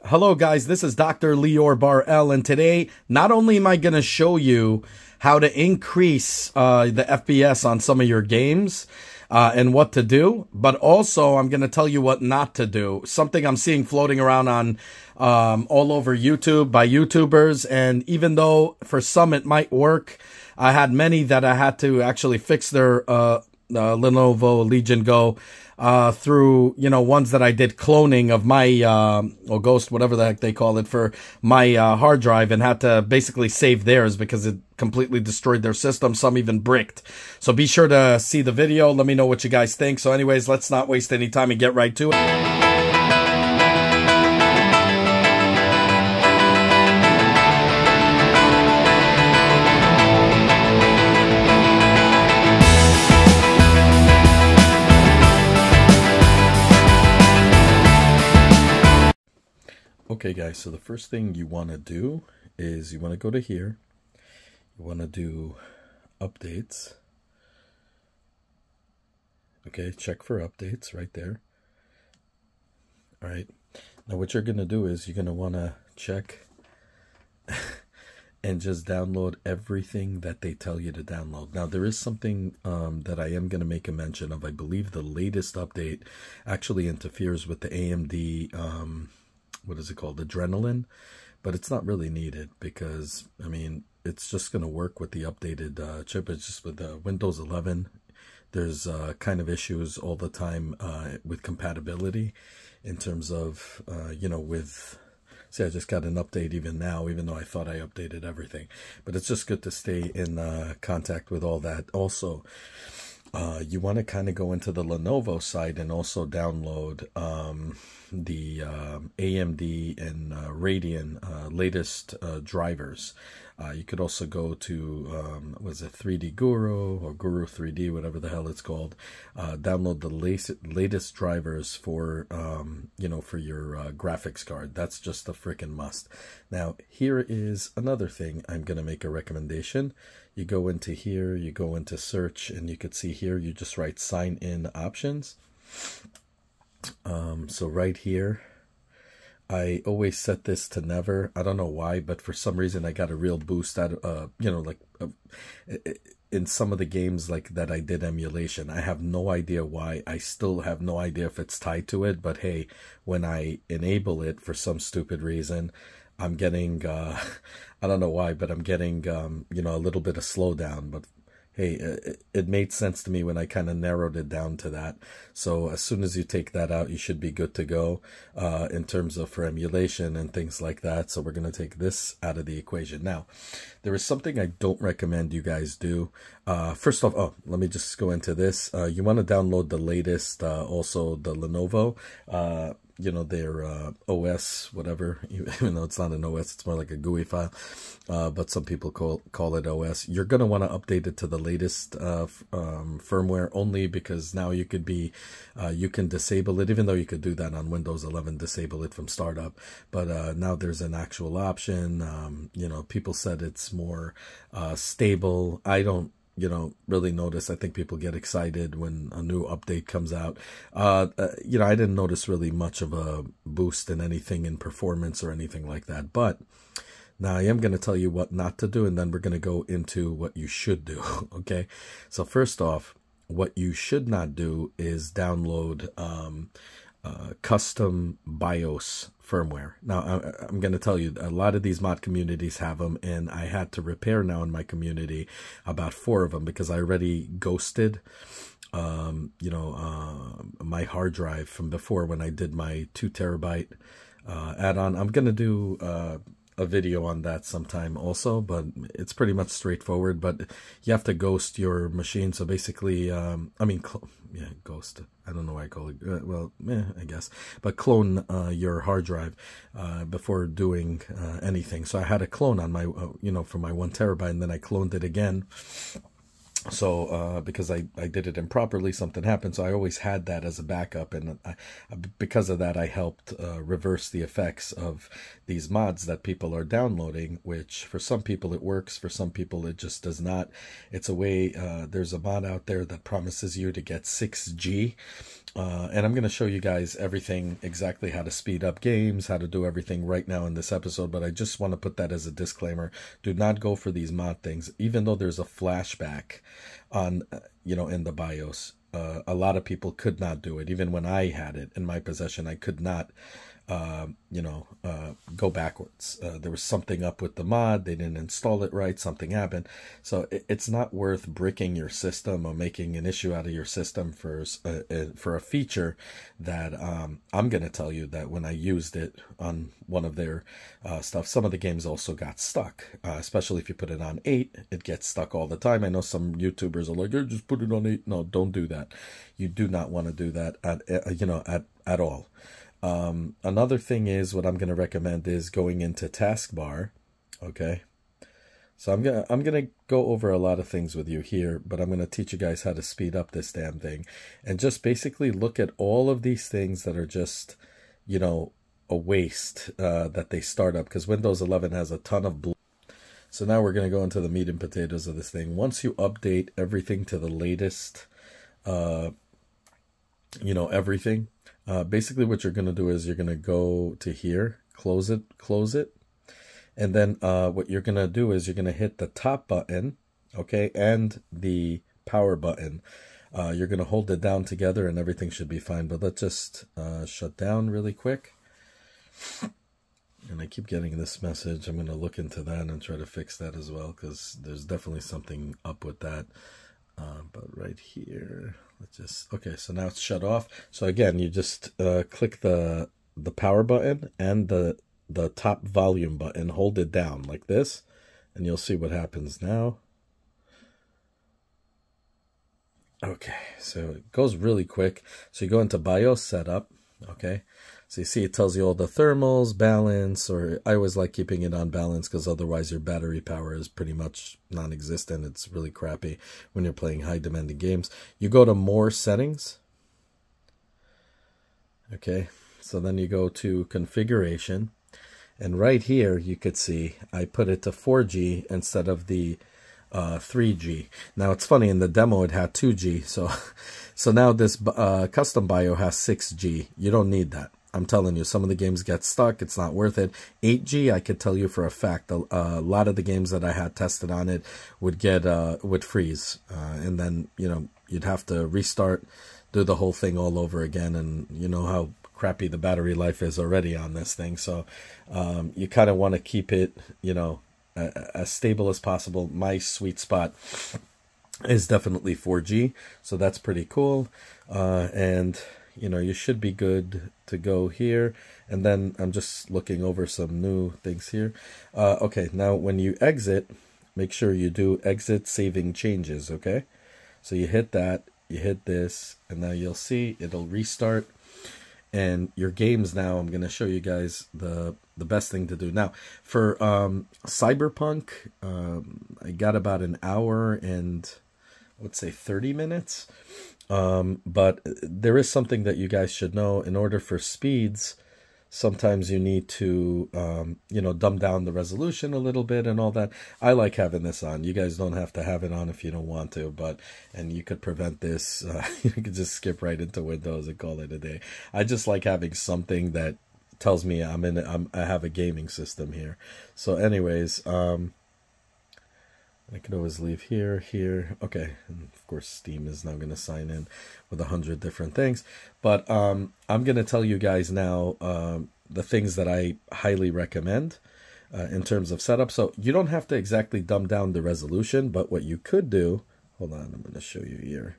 Hello guys, this is Dr. Lior Bar-El, and today not only am I going to show you how to increase the FPS on some of your games and what to do, but also I'm going to tell you what not to do. Something I'm seeing floating around on all over YouTube by YouTubers, and even though for some it might work, I had many that I had to actually fix their Lenovo Legion Go through, ones that I did cloning of my, or Ghost, whatever the heck they call it, for my hard drive, and had to basically save theirs because it completely destroyed their system. Some even bricked. So be sure to see the video. Let me know what you guys think. So anyways, let's not waste any time and get right to it. Okay guys, so the first thing you want to do is you want to go to here, you want to do updates, okay, check for updates right there. Alright, now what you're going to do is you're going to want to check and just download everything that they tell you to download. Now there is something that I am going to make a mention of. I believe the latest update actually interferes with the AMD what is it called, adrenaline, but it's not really needed because, I mean, it's just going to work with the updated chip. It's just with Windows 11. There's kind of issues all the time with compatibility in terms of, with, see, I just got an update even now, even though I thought I updated everything. But it's just good to stay in contact with all that. Also, you want to kind of go into the Lenovo site and also download the AMD and Radeon latest drivers. You could also go to was it 3D Guru or Guru 3D, whatever the hell it's called. Download the latest drivers for for your graphics card. That's just a freaking must. Now here is another thing. I'm gonna make a recommendation. You go into here, you go into search, and you could see here you just write sign in options. So right here, I always set this to never. I don't know why, but for some reason I got a real boost out of, in some of the games like that I did emulation. I have no idea why. I still have no idea if it's tied to it, but hey, when I enable it for some stupid reason, I'm getting, I don't know why, but I'm getting, a little bit of slowdown, but hey, it made sense to me when I kind of narrowed it down to that. So as soon as you take that out, you should be good to go in terms of for emulation and things like that. So we're going to take this out of the equation. Now, there is something I don't recommend you guys do. First off, let me just go into this. You want to download the latest, also the Lenovo, their OS, whatever, even though it's not an OS, it's more like a GUI file, but some people call it OS. You're going to want to update it to the latest firmware, only because now you could be, you can disable it, even though you could do that on Windows 11, disable it from startup, but now there's an actual option. People said it's more stable. I don't really notice. I think people get excited when a new update comes out. I didn't notice really much of a boost in anything in performance or anything like that. But now I am going to tell you what not to do, and then we're going to go into what you should do. Okay. So first off, what you should not do is download custom BIOS firmware. Now, I'm going to tell you, a lot of these mod communities have them, and I had to repair now in my community about 4 of them because I already ghosted, my hard drive from before when I did my 2 terabyte add-on. I'm going to do a video on that sometime also, but it's pretty much straightforward. But you have to ghost your machine. So basically, ghost. I don't know why I call it. I guess. But clone your hard drive before doing anything. So I had a clone on my, for my 1 terabyte, and then I cloned it again. So because I did it improperly, something happened, so I always had that as a backup, and because of that I helped reverse the effects of these mods that people are downloading, which for some people it works, for some people it just does not. It's a way, there's a mod out there that promises you to get 6G, and I'm going to show you guys everything, exactly how to speed up games, how to do everything right now in this episode, but I just want to put that as a disclaimer. Do not go for these mod things, even though there's a flashback on, in the BIOS. A lot of people could not do it. Even when I had it in my possession, I could not, go backwards. There was something up with the mod. They didn't install it right. Something happened. So it's not worth bricking your system or making an issue out of your system for a feature that I'm going to tell you that when I used it on one of their stuff, some of the games also got stuck, especially if you put it on 8, it gets stuck all the time. I know some YouTubers are like, "Hey, just put it on 8. No, don't do that. You do not want to do that at all. Another thing is, what I'm going to recommend is going into taskbar. Okay. So I'm going to go over a lot of things with you here, but I'm going to teach you guys how to speed up this damn thing, and just basically look at all of these things that are just, a waste, that they start up, because Windows 11 has a ton of blue. So now we're going to go into the meat and potatoes of this thing. Once you update everything to the latest, everything, basically what you're going to do is you're going to go to here, close it, and then what you're going to do is you're going to hit the top button, okay, and the power button. You're going to hold it down together and everything should be fine. But let's just shut down really quick. And I keep getting this message. I'm going to look into that and try to fix that as well, because there's definitely something up with that. But right here, let's just, okay, so now it's shut off. So again, you just click the power button and the top volume button, hold it down like this, and you'll see what happens now. Okay, so it goes really quick. So you go into BIOS setup, okay? So you see it tells you all the thermals, balance, or I always like keeping it on balance because otherwise your battery power is pretty much non-existent. It's really crappy when you're playing high demanding games. You go to more settings. Okay, so then you go to configuration. And right here you could see I put it to 4G instead of the 3G. Now it's funny, in the demo it had 2G. So now this custom bio has 6G. You don't need that. I'm telling you, some of the games get stuck. It's not worth it. 8G, I could tell you for a fact, a lot of the games that I had tested on it would freeze, and then you'd have to restart, do the whole thing all over again, and you know how crappy the battery life is already on this thing. So you kind of want to keep it, as stable as possible. My sweet spot is definitely 4G, so that's pretty cool, and you should be good to go here. And then I'm just looking over some new things here. Okay, now when you exit, make sure you do exit saving changes, okay? So you hit that, you hit this, and now you'll see it'll restart. And your games now, I'm going to show you guys the best thing to do. Now, for Cyberpunk, I got about an hour and, let's say, 30 minutes. But there is something that you guys should know. In order for speeds, sometimes you need to, dumb down the resolution a little bit and all that. I like having this on. You guys don't have to have it on if you don't want to, and you could prevent this. You could just skip right into Windows and call it a day. I just like having something that tells me I have a gaming system here. So anyways, I could always leave here. Okay, and of course Steam is now going to sign in with 100 different things. But I'm going to tell you guys now the things that I highly recommend in terms of setup. So you don't have to exactly dumb down the resolution, but what you could do, hold on, I'm going to show you here.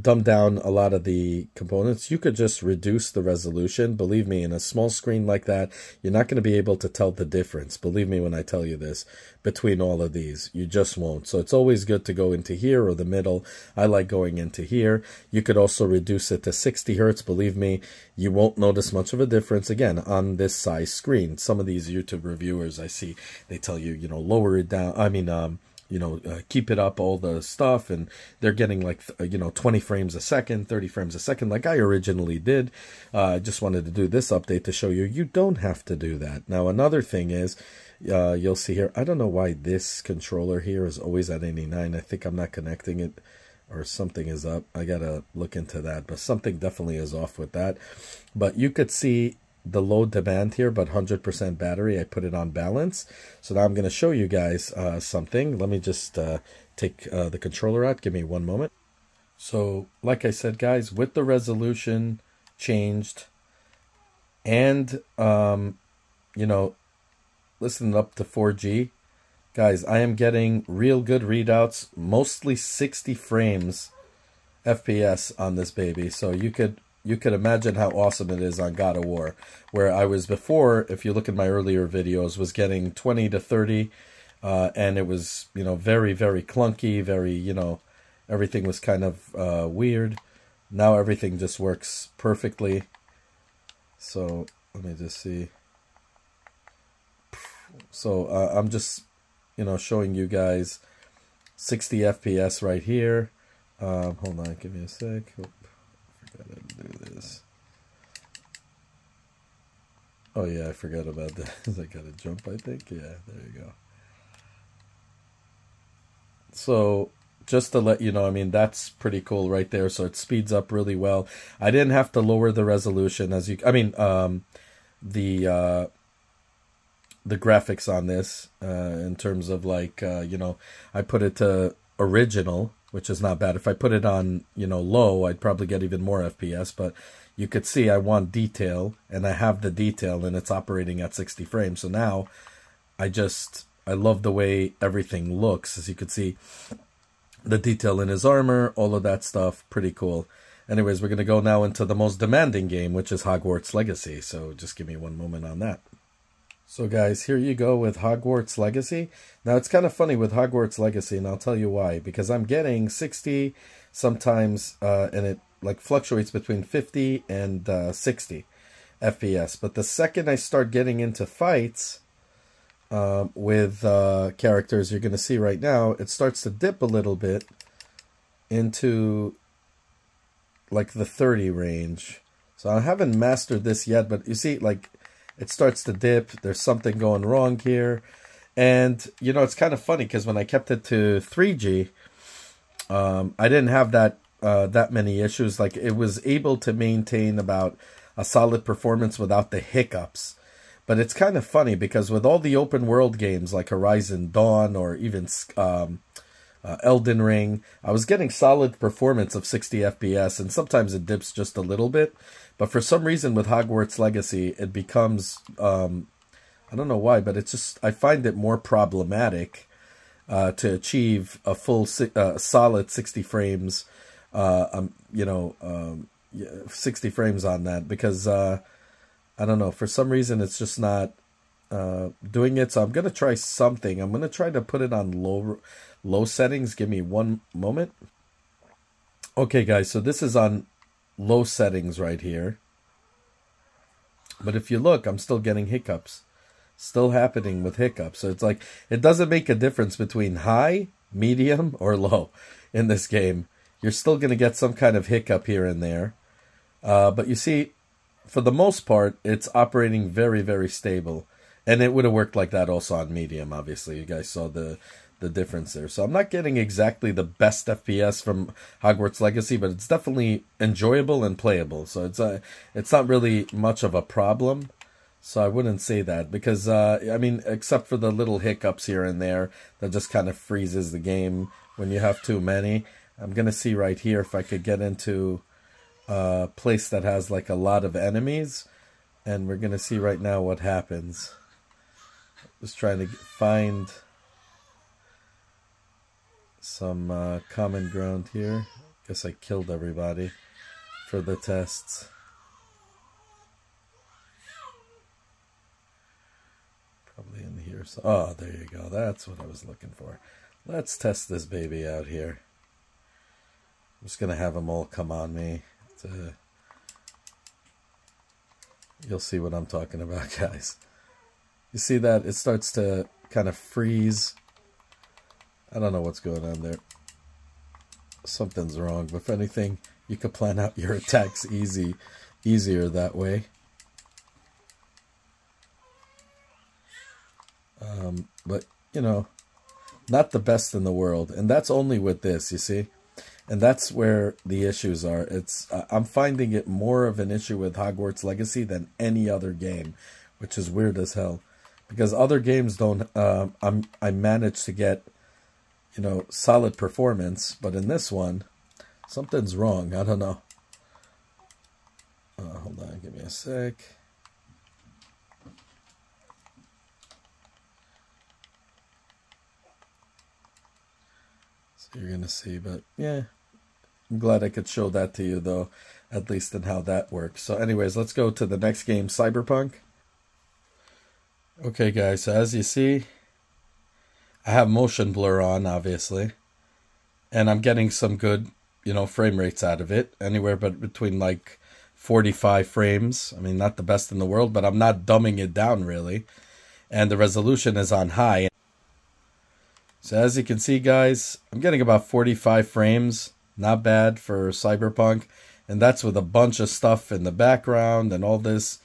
Dumb down a lot of the components. You could just reduce the resolution. Believe me, in a small screen like that, you're not going to be able to tell the difference. Believe me when I tell you this, between all of these. You just won't. So it's always good to go into here or the middle. I like going into here. You could also reduce it to 60 hertz. Believe me, you won't notice much of a difference, again, on this size screen. Some of these YouTube reviewers I see, they tell you, lower it down. keep it up, all the stuff, and they're getting like 20 frames a second, 30 frames a second, like I originally did. I just wanted to do this update to show you don't have to do that. Now another thing is, you'll see here, I don't know why this controller here is always at 89. I think I'm not connecting it, or something is up. I gotta look into that, but something definitely is off with that. But you could see the low demand here, but 100% battery. I put it on balance. So now I'm going to show you guys something. Let me just take the controller out. Give me one moment. So like I said, guys, with the resolution changed and, listen up to 4G, guys, I am getting real good readouts, mostly 60 frames FPS on this baby. So you could imagine how awesome it is on God of War, where I was before, if you look at my earlier videos, was getting 20 to 30, and it was, very, very clunky, very, everything was kind of weird. Now everything just works perfectly. So let me just see. So I'm just, showing you guys 60 FPS right here. Hold on, give me a sec. Gotta do this. Oh yeah, I forgot about that. I gotta jump, I think. Yeah, there you go. So just to let you know, that's pretty cool right there. So it speeds up really well. I didn't have to lower the resolution the graphics on this, in terms of like, I put it to original, which is not bad. If I put it on, low, I'd probably get even more FPS, but you could see I want detail, and I have the detail, and it's operating at 60 frames. So now I love the way everything looks. As you could see, the detail in his armor, all of that stuff, pretty cool. Anyways, we're going to go now into the most demanding game, which is Hogwarts Legacy. So just give me one moment on that. So guys, here you go with Hogwarts Legacy. Now it's kind of funny with Hogwarts Legacy, and I'll tell you why. Because I'm getting 60 sometimes, and it like fluctuates between 50 and 60 FPS. But the second I start getting into fights with characters, you're going to see right now, it starts to dip a little bit into like the 30 range. So I haven't mastered this yet, but you see, like, it starts to dip. There's something going wrong here. And, it's kind of funny because when I kept it to 3G, I didn't have that many issues. Like, it was able to maintain about a solid performance without the hiccups. But it's kind of funny because with all the open world games like Horizon Dawn or even Elden Ring, I was getting solid performance of 60 FPS, and sometimes it dips just a little bit. But for some reason with Hogwarts Legacy, it becomes, I don't know why, but it's just, I find it more problematic to achieve a full solid 60 frames, 60 frames on that, because I don't know, for some reason it's just not doing it. So I'm going to try something. I'm going to try to put it on low settings. Give me one moment. Okay, guys, so this is on low settings right here. But if you look, I'm still getting hiccups. Still happening with hiccups. So it's like, it doesn't make a difference between high, medium, or low in this game. You're still going to get some kind of hiccup here and there. But you see, for the most part, it's operating very, very stable. And it would have worked like that also on medium, obviously. You guys saw the difference there. So I'm not getting exactly the best FPS from Hogwarts Legacy, but it's definitely enjoyable and playable. So it's not really much of a problem. So I wouldn't say that because, except for the little hiccups here and there that just kind of freezes the game when you have too many. I'm going to see right here if I could get into a place that has like a lot of enemies. And we're going to see right now what happens. Just trying to find some common ground here. Guess I killed everybody for the tests. Probably in here. So, oh, there you go. That's what I was looking for. Let's test this baby out here. I'm just going to have them all come on me. You'll see what I'm talking about, guys. You see that? It starts to kind of freeze I don't know what's going on there. Something's wrong. But if anything, you could plan out your attacks easier that way. But, you know, not the best in the world. And that's only with this, you see? And that's where the issues are. I'm finding it more of an issue with Hogwarts Legacy than any other game, which is weird as hell. Because other games don't, I managed to get, you know, solid performance. But in this one, something's wrong. I don't know. Hold on, give me a sec. So you're going to see, but yeah. I'm glad I could show that to you, though, at least in how that works. So anyways, let's go to the next game, Cyberpunk. Okay, guys, so as you see, I have motion blur on, obviously. And I'm getting some good, you know, frame rates out of it. Anywhere but between, like, 45 frames. I mean, not the best in the world, but I'm not dumbing it down, really. And the resolution is on high. So as you can see, guys, I'm getting about 45 frames. Not bad for Cyberpunk. And that's with a bunch of stuff in the background and all this.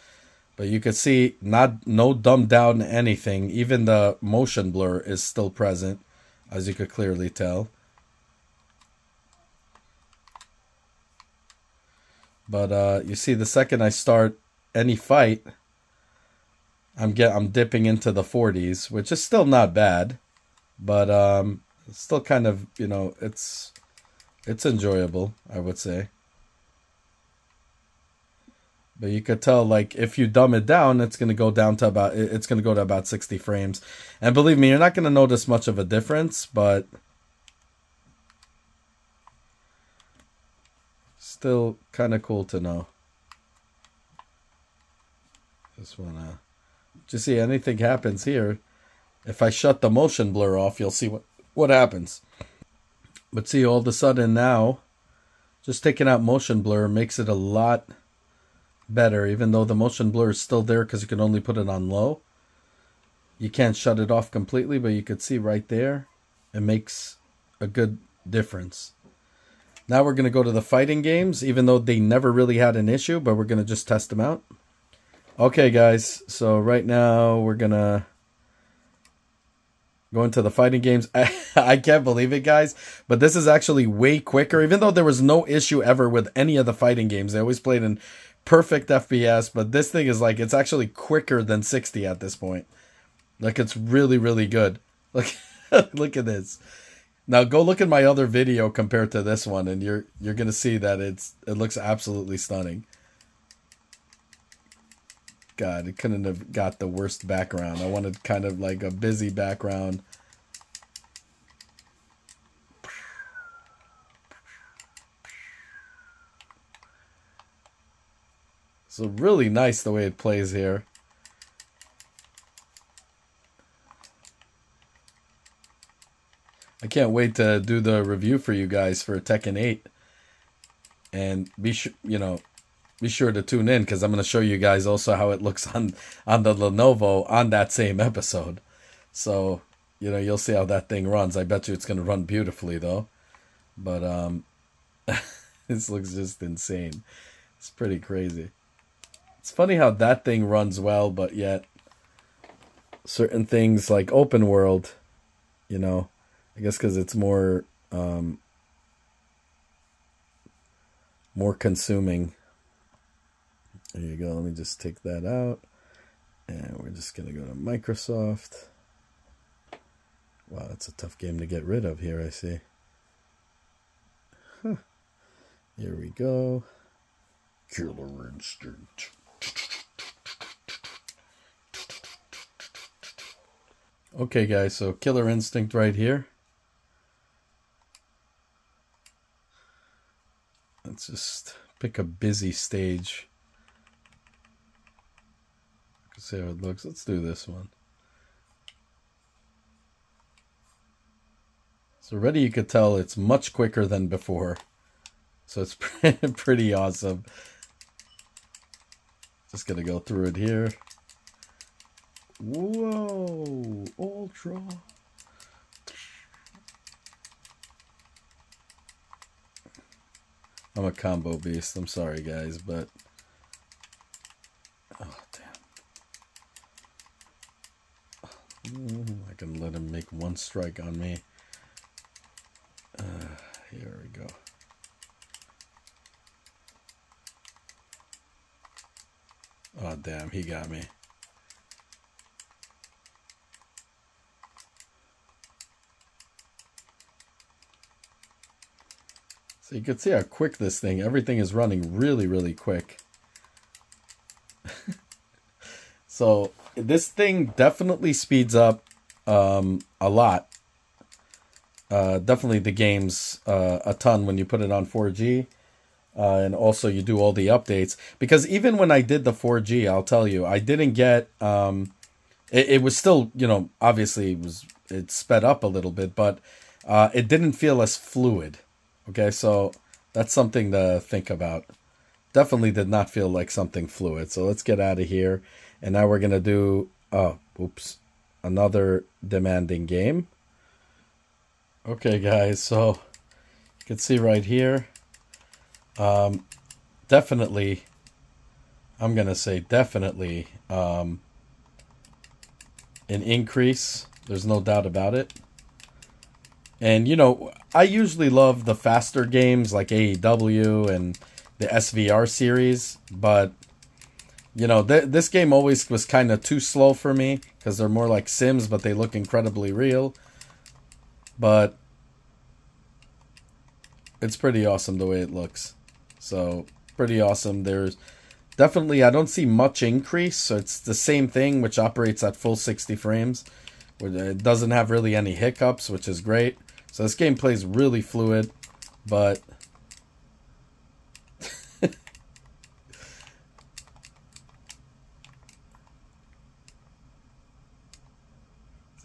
But you can see no dumbed down anything. Even the motion blur is still present, as you could clearly tell. But you see, the second I start any fight, I'm dipping into the 40s, which is still not bad. But it's still kind of, you know, it's enjoyable, I would say. But you could tell, like, if you dumb it down, it's going to go down to about 60 frames. And believe me, you're not going to notice much of a difference, but still kind of cool to know. Just wanna just see anything happens here. If I shut the motion blur off, you'll see what happens. But see, all of a sudden now, just taking out motion blur makes it a lot better, even though the motion blur is still there because you can only put it on low. You can't shut it off completely, but you could see right there, it makes a good difference. Now we're going to go to the fighting games, even though they never really had an issue, but we're going to just test them out. Okay, guys, so right now we're going to go into the fighting games. I can't believe it, guys, but this is actually way quicker, even though there was no issue ever with any of the fighting games. They always played in perfect FPS, but this thing is like, it's actually quicker than 60 at this point. Like, it's really, really good. Look, look at this. Now go look at my other video compared to this one, and you're gonna see that it looks absolutely stunning. God, it couldn't have got the worst background. I wanted kind of like a busy background. So really nice the way it plays here. I can't wait to do the review for you guys for Tekken 8. And be sure to tune in, because I'm going to show you guys also how it looks on the Lenovo on that same episode. So, you'll see how that thing runs. I bet you it's going to run beautifully though. But this looks just insane. It's pretty crazy. It's funny how that thing runs well, but yet certain things like open world, I guess because it's more consuming. There you go. Let me just take that out. And we're just going to go to Microsoft. Wow, that's a tough game to get rid of here, I see. Huh. Here we go. Killer Instinct. Okay, guys, so Killer Instinct right here. Let's just pick a busy stage. Let's see how it looks. Let's do this one. So already you could tell it's much quicker than before. So it's pretty awesome. Just gonna go through it here. Whoa, ultra. I'm a combo beast. I'm sorry, guys, but... Oh, damn. I can let him make one strike on me. Here we go. Oh, damn, he got me. So you can see how quick this thing, everything is running really, really quick. So this thing definitely speeds up a lot. Definitely the game's a ton when you put it on 4G. And also you do all the updates. Because even when I did the 4G, I'll tell you, I didn't get... it was still, you know, obviously it sped up a little bit, but it didn't feel as fluid. Okay, so that's something to think about. Definitely did not feel like something fluid. So let's get out of here. And now we're going to do, another demanding game. Okay, guys, so you can see right here. Definitely, I'm going to say definitely an increase. There's no doubt about it. And, you know, I usually love the faster games like AEW and the SVR series, but, you know, this game always was kind of too slow for me because they're more like Sims, but they look incredibly real. But it's pretty awesome the way it looks. So, pretty awesome. There's definitely, I don't see much increase, so it's the same thing, which operates at full 60 frames. It doesn't have really any hiccups, which is great. So this game plays really fluid, but so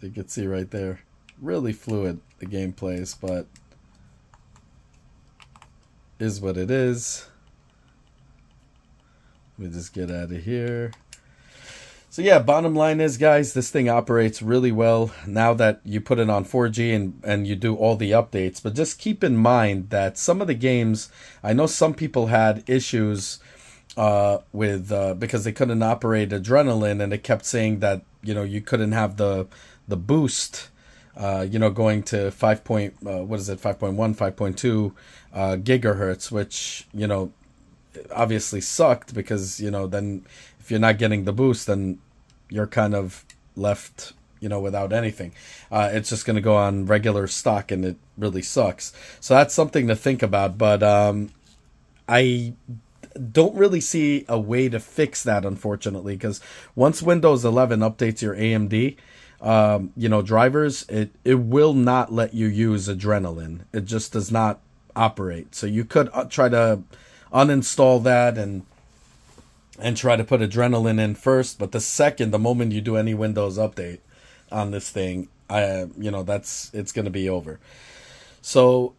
you can see right there, really fluid the game plays, but is what it is. Let me just get out of here. So yeah, bottom line is, guys, this thing operates really well now that you put it on 4G and you do all the updates. But just keep in mind that some of the games, I know some people had issues with because they couldn't operate Adrenaline, and it kept saying that, you know, you couldn't have the boost, you know, going to 5.1, 5.2 gigahertz, which, you know, obviously sucked because, you know, then if you're not getting the boost, then you're kind of left, you know, without anything. It's just going to go on regular stock, and it really sucks. So that's something to think about. But I don't really see a way to fix that, unfortunately, because once Windows 11 updates your AMD, you know, drivers, it will not let you use Adrenaline. It just does not operate. So you could try to uninstall that and try to put Adrenaline in first, but the moment you do any Windows update on this thing, you know, it's going to be over. So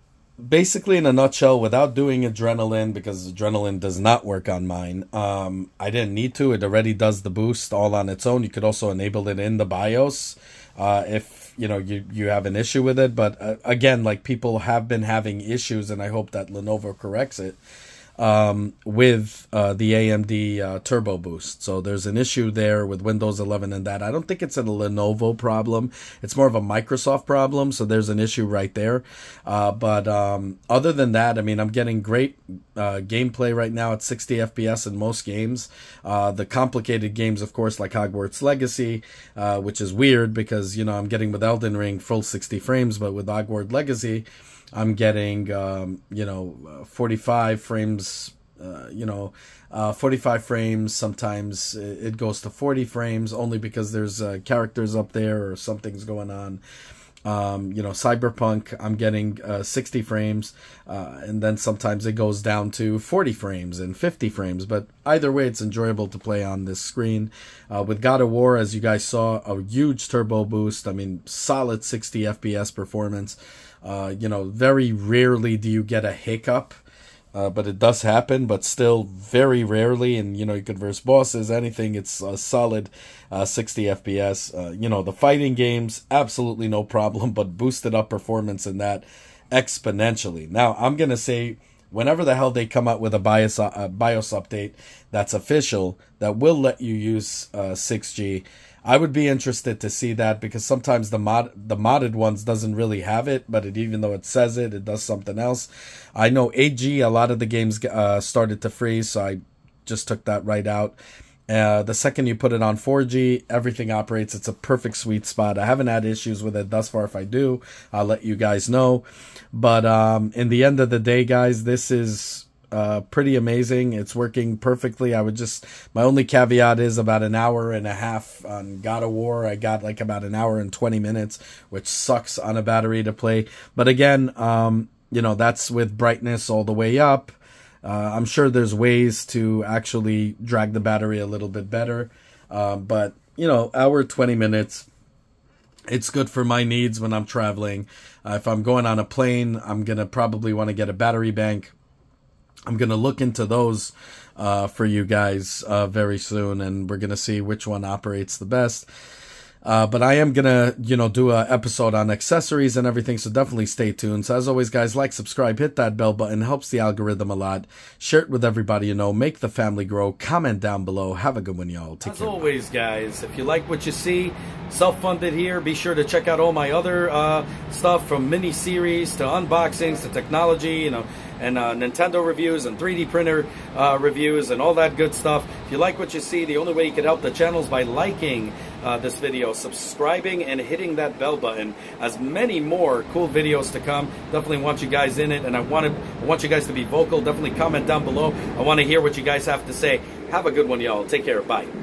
basically, in a nutshell, without doing Adrenaline, because Adrenaline does not work on mine, I didn't need to. It already does the boost all on its own. You could also enable it in the BIOS if, you know, you have an issue with it. But again, like, people have been having issues, and I hope that Lenovo corrects it. With the AMD Turbo Boost. So there's an issue there with Windows 11 and that. I don't think it's a Lenovo problem. It's more of a Microsoft problem. So there's an issue right there. But other than that, I mean, I'm getting great gameplay right now at 60 FPS in most games. The complicated games, of course, like Hogwarts Legacy, which is weird because, you know, I'm getting with Elden Ring full 60 frames, but with Hogwarts Legacy, I'm getting, 45 frames, 45 frames. Sometimes it goes to 40 frames only because there's characters up there or something's going on. Cyberpunk, I'm getting 60 frames, and then sometimes it goes down to 40 frames and 50 frames. But either way, it's enjoyable to play on this screen. With God of War, as you guys saw, a huge turbo boost. I mean, solid 60 FPS performance. Very rarely do you get a hiccup, but it does happen, but still very rarely. And, you could verse bosses, anything. It's a solid 60 FPS. The fighting games, absolutely no problem, but boosted up performance in that exponentially. Now, I'm going to say whenever the hell they come out with a BIOS update that's official that will let you use 6G, I would be interested to see that, because sometimes the modded ones doesn't really have it, but even though it says it, it does something else. I know 8G, a lot of the games started to freeze, so I just took that right out. The second you put it on 4G, everything operates. It's a perfect sweet spot. I haven't had issues with it thus far. If I do, I'll let you guys know. But in the end of the day, guys, this is pretty amazing. It's working perfectly. My only caveat is about an hour and a half on God of War. I got like about an hour and 20 minutes, which sucks on a battery to play. But again, that's with brightness all the way up. I'm sure there's ways to actually drag the battery a little bit better. But, hour, 20 minutes, it's good for my needs when I'm traveling. If I'm going on a plane, I'm going to probably want to get a battery bank. I'm going to look into those for you guys very soon, and we're going to see which one operates the best. But I am going to, do an episode on accessories and everything, so definitely stay tuned. So as always, guys, like, subscribe, hit that bell button. It helps the algorithm a lot. Share it with everybody you know. Make the family grow. Comment down below. Have a good one, y'all. Take care. As always, guys, if you like what you see, self-funded here, be sure to check out all my other stuff, from mini-series to unboxings to technology, and Nintendo reviews and 3D printer reviews and all that good stuff. If you like what you see, the only way you can help the channel is by liking this video, subscribing, and hitting that bell button. As many more cool videos to come. Definitely want you guys in it, and I want you guys to be vocal. Definitely comment down below. I want to hear what you guys have to say. Have a good one, y'all. Take care. Bye.